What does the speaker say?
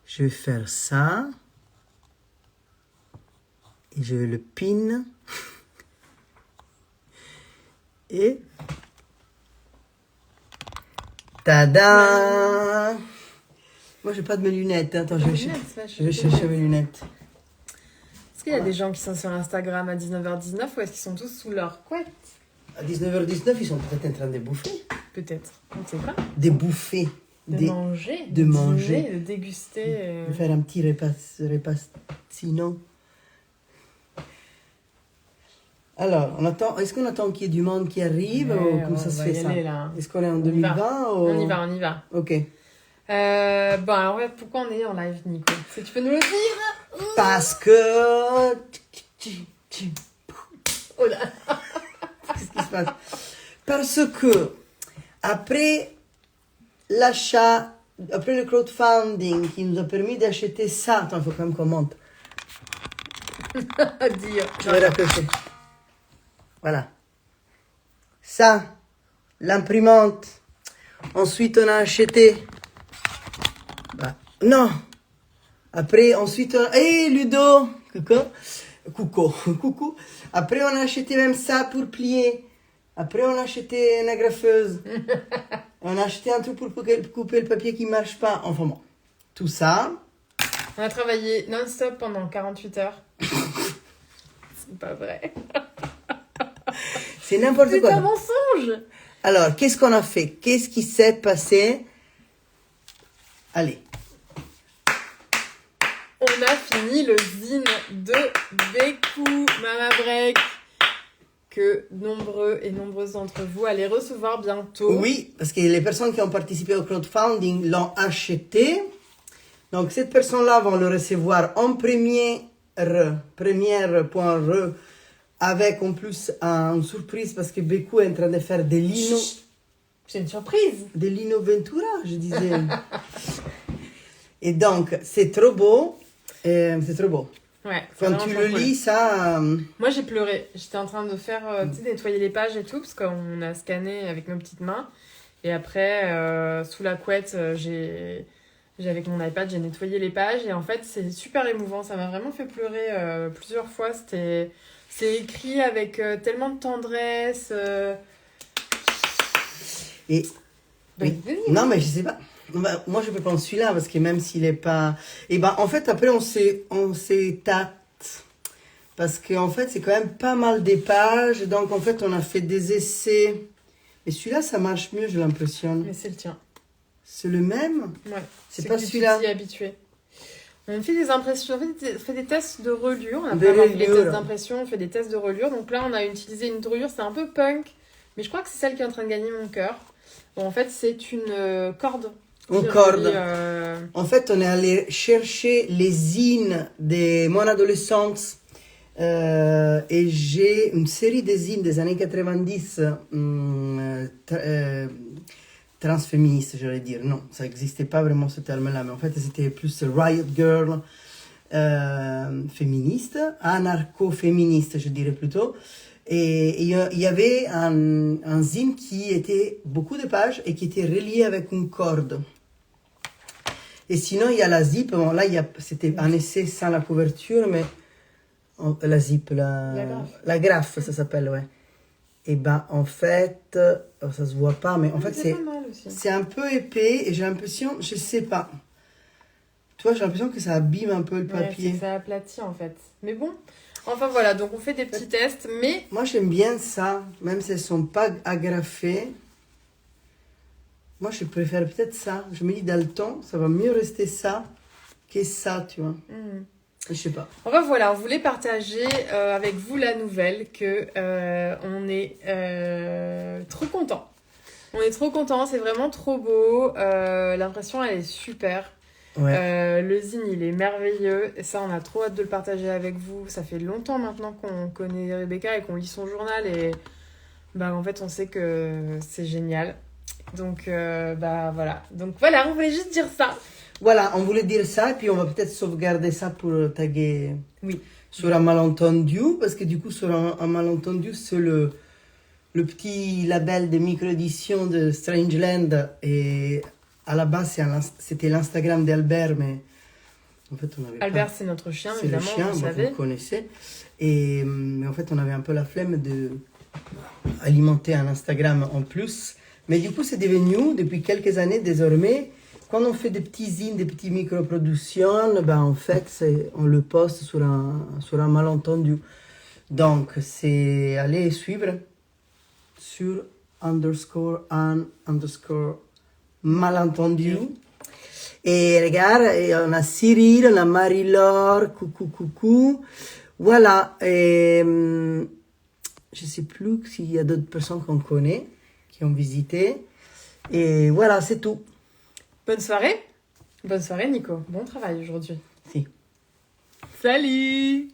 Je vais faire ça. Et je vais le pin. Et... Tada! Moi, j'ai pas de mes lunettes. Attends, je vais chercher mes lunettes. Est-ce qu'il y a des gens qui sont sur Instagram à 19h19 ou est-ce qu'ils sont tous sous leur couette? À 19h19, ils sont peut-être en train de bouffer. Peut-être, on ne sait pas. De bouffer. De manger. De manger. Dîner, de déguster. De faire un petit repastino. Alors, est-ce qu'on attend qu'il y ait du monde qui arrive ou comment ça se fait ça? Est-ce qu'on est en 2020 ou... On y va. Ok. Bon, alors pourquoi on est en live, Nico? Si tu peux nous le dire? Parce que... Oh là. Qu'est-ce qui se passe? Parce que, après l'achat, après le crowdfunding qui nous a permis d'acheter ça... Attends, il faut quand même qu'on monte. Dire. Je vais raccrocher. Voilà. Ça, l'imprimante. Ensuite, on a acheté... non. Après, ensuite, Hey, Ludo. Coucou. Après, on a acheté même ça pour plier. Après, on a acheté une agrafeuse. On a acheté un truc pour couper le papier qui ne marche pas. Enfin bon, tout ça. On a travaillé non-stop pendant 48 heures. C'est pas vrai. C'est n'importe quoi. C'est un mensonge. Alors, qu'est-ce qu'on a fait? Qu'est-ce qui s'est passé? Allez. On a fini le zine de Bécou Mama Break, que nombreux et nombreuses d'entre vous allez recevoir bientôt. Oui, parce que les personnes qui ont participé au crowdfunding l'ont acheté. Donc, cette personne-là va le recevoir en première.re, avec en plus une surprise parce que Bécou est en train de faire des lino. C'est une surprise. Des lino Ventura, je disais. Et donc, c'est trop beau. C'est trop beau. Ouais. Quand tu le lis, ça... Moi, j'ai pleuré. J'étais en train de faire, nettoyer les pages et tout, parce qu'on a scanné avec nos petites mains. Et après, sous la couette, avec mon iPad, j'ai nettoyé les pages. Et en fait, c'est super émouvant. Ça m'a vraiment fait pleurer plusieurs fois. C'est écrit avec tellement de tendresse. Et... Oui. Non, mais je sais pas. Moi, je peux prendre celui-là parce que même s'il est pas... Et ben, en fait, après, on s'étate. Parce qu'en fait, c'est quand même pas mal des pages. Donc, en fait, on a fait des essais. Et celui-là, ça marche mieux, j'ai l'impression. Mais c'est le tien. C'est le même? Ouais. C'est pas celui-là. Tu t'y es habitué. On fait des impressions, on fait des tests de relure. On a pas fait des tests d'impression, on fait des tests de relure. Donc là, on a utilisé une relure, c'est un peu punk. Mais je crois que c'est celle qui est en train de gagner mon cœur. Bon, en fait, c'est une corde. Une corde. En fait, on est allé chercher les zines de mon adolescence. Et j'ai une série de zines des années 90 transféministes, j'allais dire. Non, ça n'existait pas vraiment ce terme-là, mais en fait, c'était plus Riot Girl féministe, anarcho-féministe, je dirais plutôt. Et il y avait un zine qui était beaucoup de pages et qui était relié avec une corde. Et sinon, il y a la zip. Bon, là, c'était un essai sans la couverture, mais la zip, la graffe, ça s'appelle, ouais. Et ben, en fait, ça se voit pas, mais en fait, c'est un peu épais et j'ai l'impression, je sais pas. Tu vois, j'ai l'impression que ça abîme un peu le papier. Ouais, ça aplatit, en fait. Mais bon, enfin voilà, donc on fait des petits tests, mais... Moi, j'aime bien ça, même si elles sont pas agrafées. Moi, je préfère peut-être ça. Je me dis, dans le temps, ça va mieux rester ça que ça, tu vois. Je sais pas. Enfin voilà, on voulait partager avec vous la nouvelle que on est trop content. On est trop content, c'est vraiment trop beau. L'impression, elle est super. Ouais. Le zine, il est merveilleux. Et ça, on a trop hâte de le partager avec vous. Ça fait longtemps maintenant qu'on connaît Rebecca et qu'on lit son journal. Et en fait, on sait que c'est génial. Donc, voilà. Donc voilà, on voulait juste dire ça. Voilà, on voulait dire ça, et puis on va peut-être sauvegarder ça pour taguer sur un malentendu, parce que du coup, sur un malentendu, c'est le petit label de micro-édition de Strangeland, et à la base, c'était l'Instagram d'Albert, mais En fait, on avait Albert, pas... c'est notre chien, C'est le évidemment, chien, vous vous savez. le connaissez. Mais en fait, on avait un peu la flemme de alimenter un Instagram en plus. Mais du coup, c'est devenu, depuis quelques années désormais, quand on fait des petits zines, des petites micro-productions, ben, en fait, on le poste sur un malentendu. Donc, c'est aller suivre sur _un_ malentendu. Et regarde, et on a Cyril, on a Marie-Laure, coucou, coucou. Voilà. Je ne sais plus s'il y a d'autres personnes qu'on connaît qui ont visité. Et voilà, c'est tout. Bonne soirée. Bonne soirée, Nico. Bon travail aujourd'hui. Si. Salut!